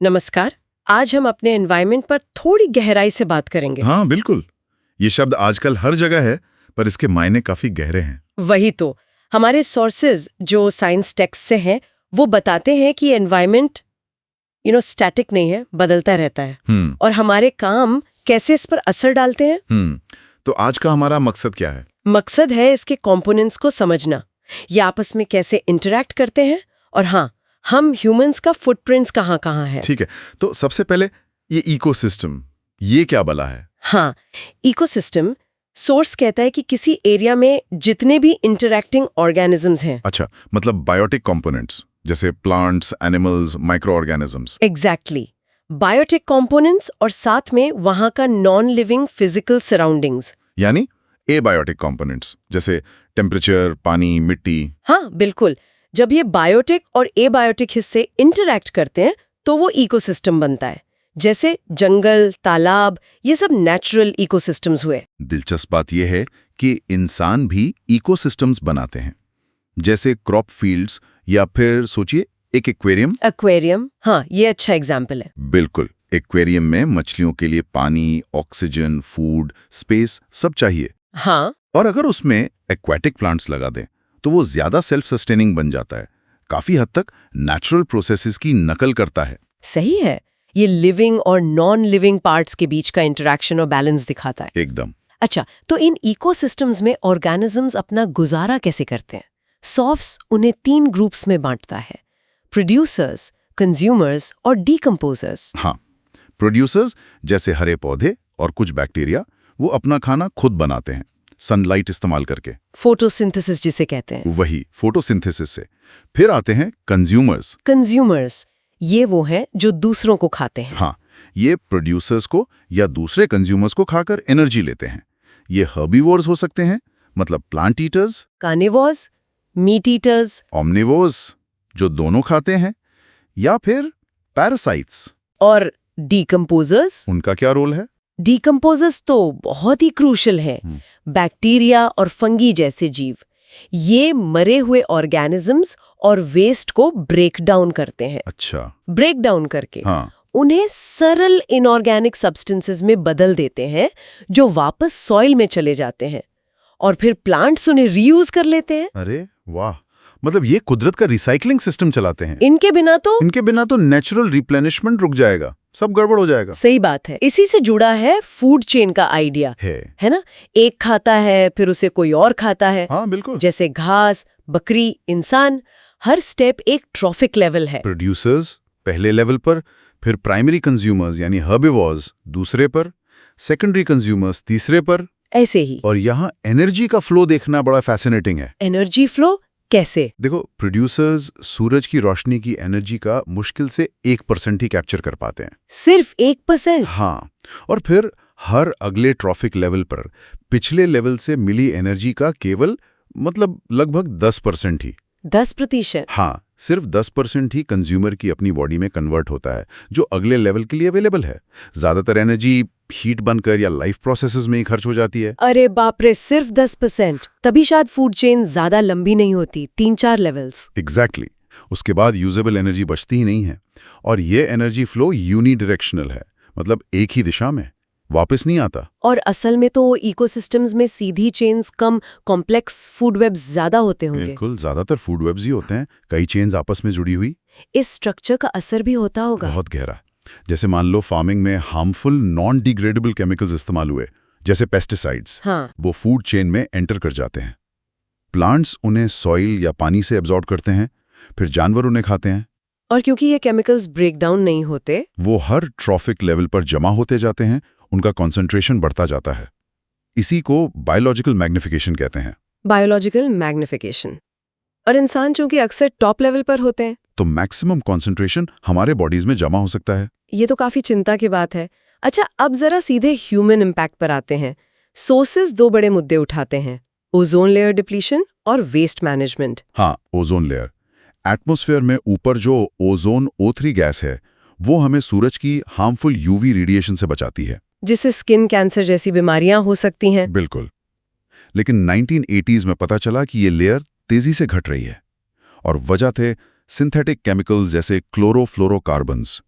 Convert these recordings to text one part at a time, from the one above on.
नमस्कार। आज हम अपने एनवायरनमेंट पर थोड़ी गहराई से बात करेंगे। हाँ बिल्कुल। ये शब्द आजकल हर जगह है, पर इसके मायने काफी गहरे हैं। वही तो, हमारे सोर्सेज जो साइंस टेक्स्ट से हैं वो बताते हैं कि एनवायरनमेंट स्टैटिक नहीं है, बदलता रहता है। और हमारे काम कैसे इस पर असर डालते हैं। तो आज का हमारा मकसद क्या है? मकसद है इसके कंपोनेंट्स को समझना, ये आपस में कैसे इंटरैक्ट करते हैं, और हाँ, हम ह्यूमंस का फुटप्रिंट्स कहाँ है। ठीक है, तो सबसे पहले ये इकोसिस्टम, ये क्या बला है? हाँ, इकोसिस्टम सोर्स कहता है कि किसी एरिया में जितने भी इंटरैक्टिंग ऑर्गेनिजम्स हैं। अच्छा, मतलब बायोटिक कंपोनेंट्स जैसे plants, animals, micro organisms. Exactly, biotic components और साथ में वहां का नॉन लिविंग फिजिकल सराउंडिंग्स, यानी एबायोटिक कंपोनेंट्स जैसे टेम्परेचर, पानी, मिट्टी। हाँ बिल्कुल। जब ये बायोटिक और एबायोटिक हिस्से इंटरैक्ट करते हैं तो वो इकोसिस्टम बनता है, जैसे जंगल, तालाब, ये सब नेचुरल इकोसिस्टम्स हुए। दिलचस्प बात यह है कि इंसान भी इकोसिस्टम्स बनाते हैं, जैसे क्रॉप फील्ड्स या फिर सोचिए एक एक्वेरियम। एक्वेरियम, हाँ, ये अच्छा एग्जाम्पल है। बिल्कुल, एक्वेरियम में मछलियों के लिए पानी, ऑक्सीजन, फूड, स्पेस सब चाहिए। हाँ, और अगर उसमें एक्वाटिक प्लांट्स लगा दें तो वो ज्यादा सेल्फ सस्टेनिंग बन जाता है, काफी हद तक नेचुरल प्रोसेसेस की नकल करता है। सही है, ये लिविंग और नॉन लिविंग पार्ट्स के बीच का इंटरैक्शन और बैलेंस दिखाता है। एकदम। अच्छा, तो इन इकोसिस्टम्स में ऑर्गेनिजम्स अपना गुजारा कैसे करते हैं? सॉफ्स उन्हें 3 ग्रुप्स में बांटता है: प्रोड्यूसर्स, कंज्यूमर्स और डीकंपोजर्स। हाँ, प्रोड्यूसर्स जैसे हरे पौधे और कुछ बैक्टीरिया, वो अपना खाना खुद बनाते हैं सनलाइट इस्तेमाल करके, फोटोसिंथेसिस जिसे कहते हैं। वही फोटोसिंथेसिस से। फिर आते हैं कंज्यूमर्स। कंज्यूमर्स, ये वो हैं जो दूसरों को खाते हैं। हाँ, ये प्रोड्यूसर्स को या दूसरे कंज्यूमर्स को खाकर एनर्जी लेते हैं। ये हर्बीवोर्स हो सकते हैं, मतलब plant eaters, carnivores, meet eaters, omnivores जो दोनों खाते हैं, या फिर पैरासाइट्स। और डीकंपोजर्स। उनका क्या रोल है? डीकंपोजर्स तो बहुत ही क्रूशल है। बैक्टीरिया और फंगी जैसे जीव, ये मरे हुए ऑर्गेनिजम्स और वेस्ट को ब्रेक डाउन करते हैं। अच्छा। ब्रेक डाउन करके हाँ, उन्हें सरल इनऑर्गेनिक सब्सटेंसेस में बदल देते हैं, जो वापस सॉइल में चले जाते हैं, और फिर प्लांट्स उन्हें रीयूज कर लेते हैं। अरे वाह, मतलब ये कुदरत का रिसाइकलिंग सिस्टम चलाते हैं। इनके बिना तो नेचुरल रिप्लेनिशमेंट रुक जाएगा, सब गड़बड़ हो जाएगा। सही बात है। इसी से जुड़ा है फूड चेन का आइडिया, है ना? एक खाता है, फिर उसे कोई और खाता है। हाँ बिल्कुल। जैसे घास, बकरी, इंसान, हर स्टेप एक ट्रॉफिक लेवल है। प्रोड्यूसर्स पहले लेवल पर, फिर प्राइमरी कंज्यूमर्स यानी हर्बिवोर्स दूसरे पर, सेकेंडरी कंज्यूमर्स तीसरे पर, ऐसे ही। और यहाँ एनर्जी का फ्लो देखना बड़ा फैसिनेटिंग है। एनर्जी फ्लो कैसे? देखो, प्रोड्यूसर्स सूरज की रोशनी की एनर्जी का मुश्किल से 1% ही कैप्चर कर पाते हैं। सिर्फ 1%? हाँ, और फिर हर अगले ट्रॉफिक लेवल पर पिछले लेवल से मिली एनर्जी का केवल लगभग 10% ही। 10%? हाँ, सिर्फ 10% ही कंज्यूमर की अपनी बॉडी में कन्वर्ट होता है, जो अगले लेवल के लिए अवेलेबल है। ज्यादातर एनर्जी हीट बनकर या लाइफ प्रोसेसेस में ही खर्च हो जाती है। अरे बाप रे, सिर्फ 10%? तभी शायद फूड चेन ज्यादा लंबी नहीं होती, 3-4 लेवल्स। एग्जैक्टली। उसके बाद यूजेबल एनर्जी बचती ही नहीं है, और ये एनर्जी फ्लो यूनिडायरेक्शनल है, मतलब एक ही दिशा में, वापस नहीं आता। और असल में तो इकोसिस्टम्स में सीधी चेन्स कम, कॉम्प्लेक्स फूड वेब्स ज्यादा होते होंगे। बिल्कुल, ज्यादातर फूड वेब्स ही होते हैं, कई चेन्स आपस में जुड़ी हुई। इस स्ट्रक्चर का असर भी होता होगा। बहुत गहरा। जैसे मान लो फार्मिंग में हार्मफुल नॉन डिग्रेडेबल केमिकल्स इस्तेमाल हुए, जैसे पेस्टिसाइड्स। हाँ। वो फूड चेन में एंटर कर जाते हैं। प्लांट्स उन्हें सॉइल या पानी से एब्जॉर्ब करते हैं, फिर जानवर उन्हें खाते हैं। और क्योंकि ये केमिकल्स ब्रेक डाउन नहीं होते, वो हर ट्रॉफिक लेवल पर जमा होते जाते हैं, उनका कॉन्सेंट्रेशन बढ़ता जाता है। इसी को बायोलॉजिकल मैग्निफिकेशन कहते हैं। Biological magnification. और इंसान चूंकि अक्सर टॉप लेवल पर होते हैं, तो मैक्सिमम कॉन्सेंट्रेशन हमारे बॉडीज में जमा हो सकता है। ये तो काफी चिंता की बात है। अच्छा, अब जरा सीधे ह्यूमन इम्पैक्ट पर आते हैं। सोर्सेज 2 बड़े मुद्दे उठाते हैं: ओजोन लेयर डिप्लीशन और वेस्ट मैनेजमेंट। हाँ, ओजोन लेयर। एटमॉस्फेयर में ऊपर जो ओजोन O3 गैस है, वो हमें सूरज की हार्मफुल यूवी रेडिएशन से बचाती है, जिससे स्किन कैंसर जैसी बीमारियां हो सकती हैं। बिल्कुल। लेकिन 1980s में पता चला कि ये लेयर तेजी से घट रही है, और वजह थे सिंथेटिक केमिकल्स जैसे क्लोरोफ्लोरोकार्बन्स।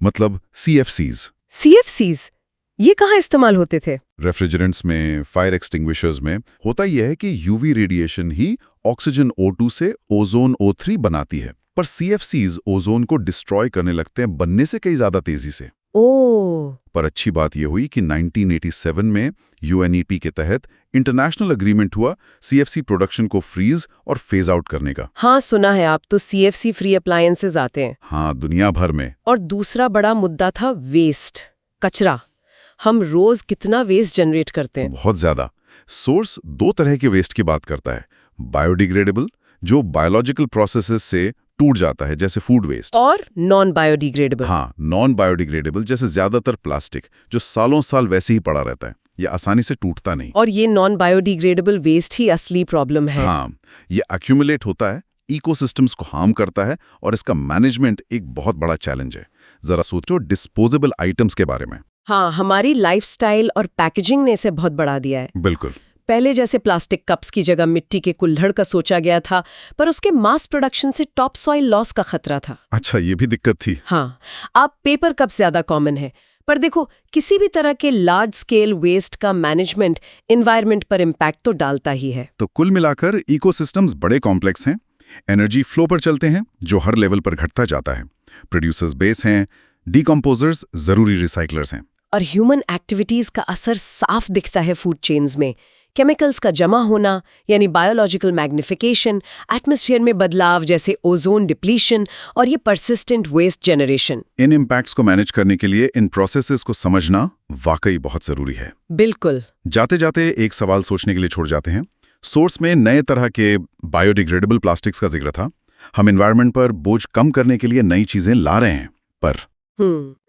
मतलब CFCs। CFCs ये कहाँ इस्तेमाल होते थे? रेफ्रिजरेंट्स में, फायर एक्सटिंग्विशर्स में। होता यह है कि यूवी रेडिएशन ही ऑक्सीजन O2 से ओजोन O3 बनाती है, पर CFCs ओजोन को डिस्ट्रॉय करने लगते हैं बनने से कई ज्यादा तेजी से। ओह, पर अच्छी बात यह हुई कि 1987 में UNEP के तहत इंटरनेशनल एग्रीमेंट हुआ CFC प्रोडक्शन को फ्रीज और फेज आउट करने का। हाँ सुना है, आप तो CFC फ्री अप्लायंसेस आते हैं। हाँ, दुनिया भर में। और दूसरा बड़ा मुद्दा था वेस्ट, कचरा। हम रोज कितना वेस्ट जनरेट करते हैं? बहुत ज्यादा। सोर्स दो तरह के वेस्ट की बात करता है, बायोडिग्रेडेबल जो बायोलॉजिकल प्रोसेसेस से टूट जाता है जैसे फूड वेस्ट, और नॉन बायोडिग्रेडेबल। हाँ, नॉन बायोडिग्रेडेबल जैसे ज्यादातर प्लास्टिक जो सालों साल वैसे ही पड़ा रहता है, ये आसानी से टूटता नहीं। और ये नॉन बायोडिग्रेडेबल वेस्ट ही असली प्रॉब्लम है। हाँ, ये एक्यूमुलेट होता है, इकोसिस्टम्स को हार्म करता है और इसका मैनेजमेंट एक बहुत बड़ा चैलेंज है। जरा सोचो डिस्पोजेबल आइटम्स के बारे में। हाँ, हमारी लाइफस्टाइल और पैकेजिंग ने इसे बहुत बढ़ा दिया है। बिल्कुल। पहले जैसे प्लास्टिक कप्स की जगह मिट्टी के कुल्हड़ का सोचा गया था, पर उसके मास प्रोडक्शन से टॉप सॉइल लॉस का खतरा था। अच्छा, ये भी दिक्कत थी। हाँ, अब पेपर कप ज्यादा कॉमन है, पर देखो किसी भी तरह के लार्ज स्केल वेस्ट का मैनेजमेंट एनवायरनमेंट पर इम्पैक्ट तो डालता ही है। तो कुल मिलाकर इकोसिस्टम्स बड़े कॉम्प्लेक्स हैं, एनर्जी फ्लो पर चलते हैं जो हर लेवल पर घटता जाता है। प्रोड्यूसर्स बेस हैं, डिकम्पोजर्स जरूरी रिसाइकलर्स हैं। और ह्यूमन एक्टिविटीज का असर साफ दिखता है फूड चेन्स में। केमिकल्स का जमा होना यानी बायोलॉजिकल मैग्निफिकेशन, एटमॉस्फेयर में बदलाव जैसे ओजोन डिप्लीशन और ये परसिस्टेंट वेस्ट जनरेशन। इन इम्पैक्ट्स को मैनेज करने के लिए इन प्रोसेसेस को समझना वाकई बहुत जरूरी है। बिल्कुल। जाते जाते एक सवाल सोचने के लिए छोड़ जाते हैं। सोर्स में नए तरह के बायोडिग्रेडेबल प्लास्टिक्स का जिक्र था। हम एनवायरनमेंट पर बोझ कम करने के लिए नई चीजें ला रहे हैं, पर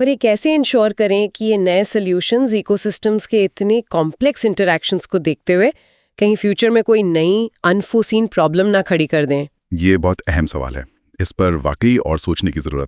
ये कैसे इंश्योर करें कि ये नए सॉल्यूशंस इकोसिस्टम्स के इतने कॉम्प्लेक्स इंटरैक्शंस को देखते हुए कहीं फ्यूचर में कोई नई अनफोर्सीन प्रॉब्लम ना खड़ी कर दें? ये बहुत अहम सवाल है। इस पर वाकई और सोचने की जरूरत है।